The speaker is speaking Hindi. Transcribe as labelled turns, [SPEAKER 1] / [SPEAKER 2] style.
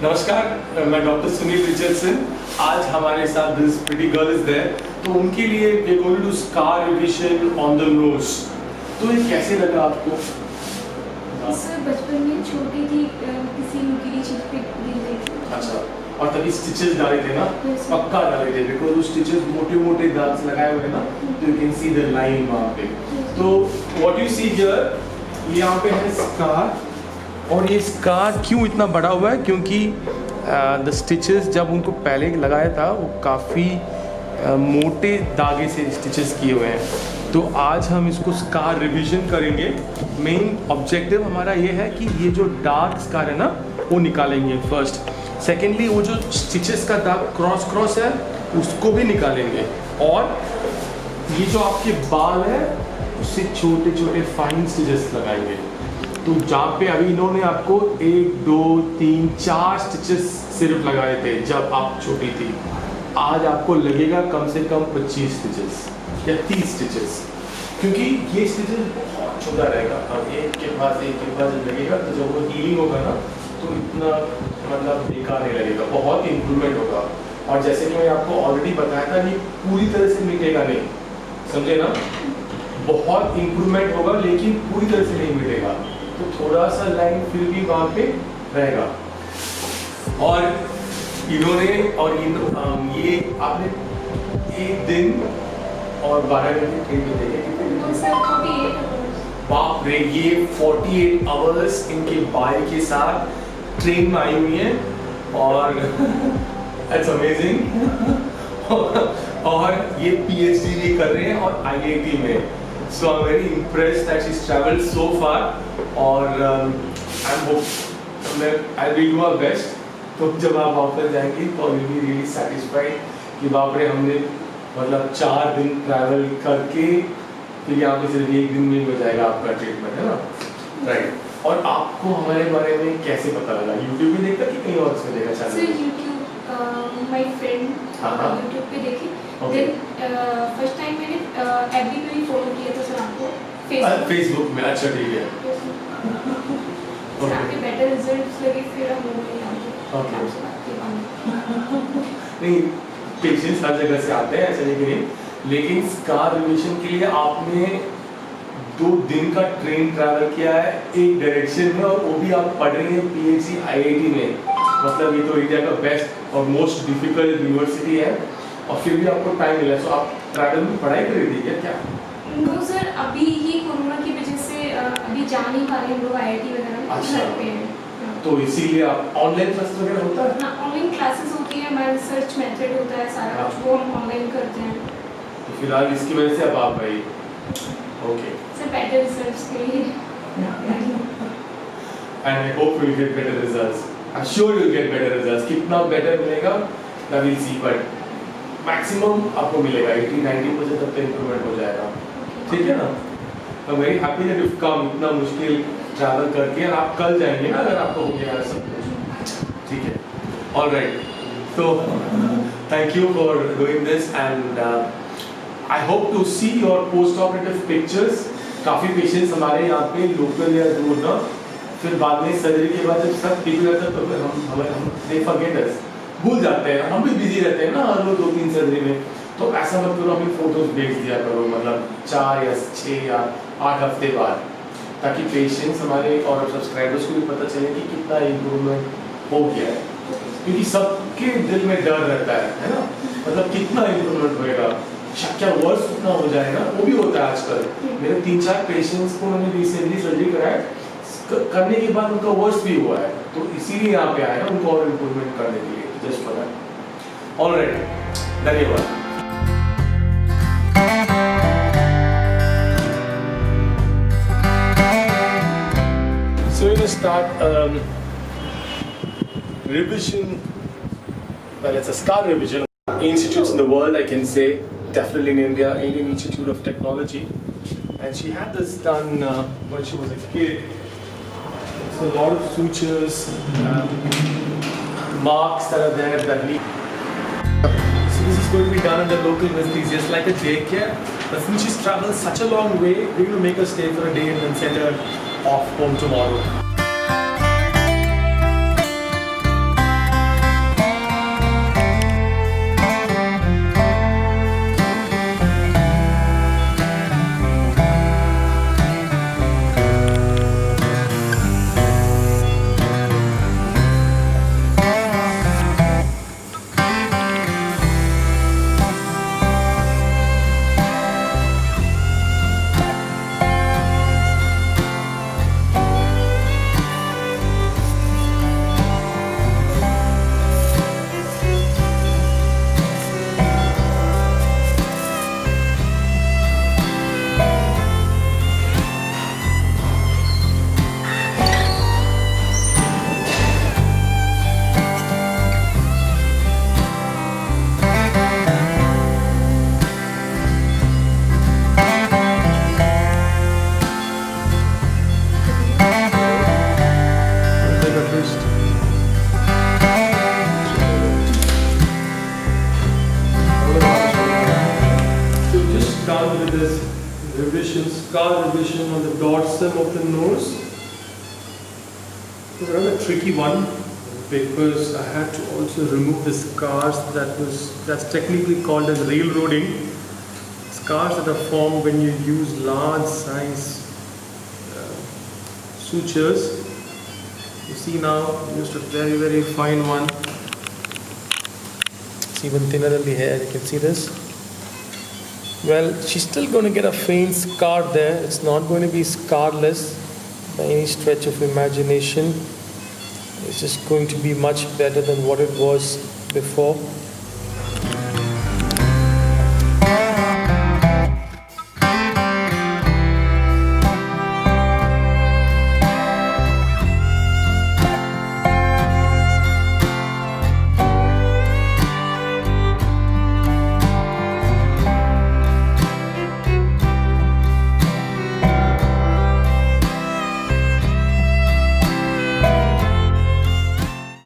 [SPEAKER 1] नमस्कार, मैं डॉक्टर सुनील रिचर्डसन। आज हमारे साथ this pretty girl is there, तो उनके लिए we are going to do scar revision on the nose. तो ये कैसे लगा आपको?
[SPEAKER 2] सर बचपन में छोटी थी, किसी नुकीली चीज पे गिर गई थी।
[SPEAKER 1] अच्छा, और तभी स्टिचेस डाले थे ना?
[SPEAKER 2] Yes.
[SPEAKER 1] पक्का डाले थे, बिकॉज वो स्टिचेस मोटे मोटे दाग लगाए हुए ना, तो you can see the line वहाँ पे। तो व्हाट यू सी हियर, यहाँ पे है स्कार। और ये स्कार क्यों इतना बड़ा हुआ है? क्योंकि द स्टिचेस जब उनको पहले लगाया था वो काफ़ी मोटे धागे से स्टिचेस किए हुए हैं। तो आज हम इसको स्कार रिवीजन करेंगे। मेन ऑब्जेक्टिव हमारा ये है कि ये जो डार्क स्कार है ना वो निकालेंगे फर्स्ट। सेकेंडली वो जो स्टिचेस का दाग क्रॉस है उसको भी निकालेंगे। और ये जो आपके बाल है उससे छोटे छोटे फाइन स्टिचेस लगाएंगे। तो जहाँ पे अभी इन्होंने आपको 1, 2, 3, 4 स्टिचेस सिर्फ लगाए थे जब आप छोटी थी, आज आपको लगेगा कम से कम 25 स्टिचेस या 30 स्टिचेस, क्योंकि ये स्टिचेस बहुत छोटा रहेगा। और एक के बाद जब लगेगा तो जब वो हीलिंग होगा ना तो इतना मतलब बेकार नहीं लगेगा, बहुत इम्प्रूवमेंट होगा। और जैसे कि मैं आपको ऑलरेडी बताया था, ये पूरी तरह से मिटेगा नहीं, समझे ना? बहुत इम्प्रूवमेंट होगा लेकिन पूरी तरह से नहीं मिटेगा, तो थोड़ा सा लाइन फिर भी वहाँ पे रहेगा। और इन्होंने ये आपने 1 दिन और 12 घंटे ट्रेन में देखे कितने? बाप रे, ये 48 आवर्स इनके बाल के साथ ट्रेन में आई हुई है। और इट्स अमेजिंग। और ये PhD भी कर रहे हैं और IIT में। So I'm very impressed that she's traveled so far, और I will do our best। तो जब आप वापस जाएंगे तो you will be really satisfied कि बाप रे, हमने मतलब 4 दिन ट्रैवल करके फिर यहाँ पे सिर्फ 1 दिन में हो जाएगा आपका ट्रीटमेंट, है ना? राइट। और आपको हमारे बारे में कैसे पता लगा? यूट्यूब पे देखा कि कहीं और से देखा channel?
[SPEAKER 2] Sir YouTube, my friend YouTube पे देखी। देन फर्स्ट टाइम मैंने FB पे भी फॉलो किया था सर आपको,
[SPEAKER 1] फेसबुक में। अच्छा, ठीक है।
[SPEAKER 2] सर आपके बेटर रिजल्ट्स लगे, फिर हम लोग
[SPEAKER 1] Okay.
[SPEAKER 2] आपसे बात की।
[SPEAKER 1] नहीं, पेशेंट्स हर जगह से आते हैं, ऐसा नहीं कि नहीं, लेकिन स्कार रिविजन के लिए आपने 2 दिन का ट्रेन ट्रैवल किया है एक डायरेक्शन में, और वो भी आप पढ़ रही हैं PhD IIT में। मतलब ये तो इंडिया का बेस्ट और मोस्ट डिफिकल्ट यूनिवर्सिटी है, और फिर भी आपको टाइम मिला। सो आप ट्रैवल में पढ़ाई कर रही थी क्या?
[SPEAKER 2] नो सर, अभी ये कोरोना की वजह से अभी जा नहीं पा रहे हम लोग IIT वगैरह में।
[SPEAKER 1] अच्छा।
[SPEAKER 2] घर पे हैं।
[SPEAKER 1] तो इसीलिए आप ऑनलाइन क्लासेस वगैरह होता है?
[SPEAKER 2] हाँ, ऑनलाइन क्लासेस होती है, हमारा रिसर्च मेथड होता है, सारा कुछ वो हम ऑनलाइन करते हैं।
[SPEAKER 1] तो फिलहाल इसकी वजह से अब आप गई। ओके।
[SPEAKER 2] सर बेटर रिजल्ट्स के लिए।
[SPEAKER 1] And I hope you'll get better results. I'm sure you'll get better results. कितना better मिलेगा that we'll see, but maximum आपको मिलेगा 80-90% तक तो improvement हो जाएगा। ठीक है ना? I'm very happy that you've come इतना मुश्किल ट्रैवल करके, और आप कल जाएंगे ना अगर आपको हो गया सब कुछ। ठीक है, ऑल राइट। तो thank you for doing this, and I hope to see your post operative pictures. काफ़ी पेशेंट्स हमारे यहाँ पे लोकल या दूर ना, फिर बाद में सर्जरी के बाद जब सब ठीक हो जाता है तो फिर हम दे फॉरगेट अस, भूल जाते हैं। हम भी बिजी रहते हैं ना हर रोज 2-3 सर्जरी में। तो ऐसा मत करो, हमें फोटोज भेज दिया करो, मतलब 4 या 6 या 8 हफ्ते बाद, ताकि पेशेंट्स हमारे और सब्सक्राइबर्स को भी पता चले कि कितना इम्प्रूवमेंट हो गया है। क्योंकि सबके दिल में डर रहता है ना? मतलब कितना इम्प्रूवमेंट होएगा, क्या वर्स कितना हो जाएगा, वो भी होता है आजकल। मेरे 3-4 पेशेंट्स को मैंने रिसेंटली सर्जरी कराया, करने के बाद उनका वर्स भी हुआ है, तो इसीलिए यहाँ पे आया उनको और इम्प्रूवमेंट करने के लिए, जस्ट फॉर दैट। ऑलराइट, धन्यवाद। So we're going to start revision. Well, it's a scar revision. Institutes in the world, I can say, definitely in India, Indian Institute of Technology, and she had this done when she was a kid. It's a lot of sutures, marks that are there that need. So this is going to be done in the local anesthesiast, like a daycare. But since she's traveled such a long way, we're going to make her stay for a day and then send her off home tomorrow. this revision, scar revision on the dorsum of the nose. It was a rather tricky one because I had to also remove the scars that's technically called as railroading. Scars that are formed when you use large size sutures. You see now, I used a very, very fine one. It's even thinner than the hair, you can see this. Well, she's still going to get a faint scar there. It's not going to be scarless by any stretch of imagination. It's just going to be much better than what it was before.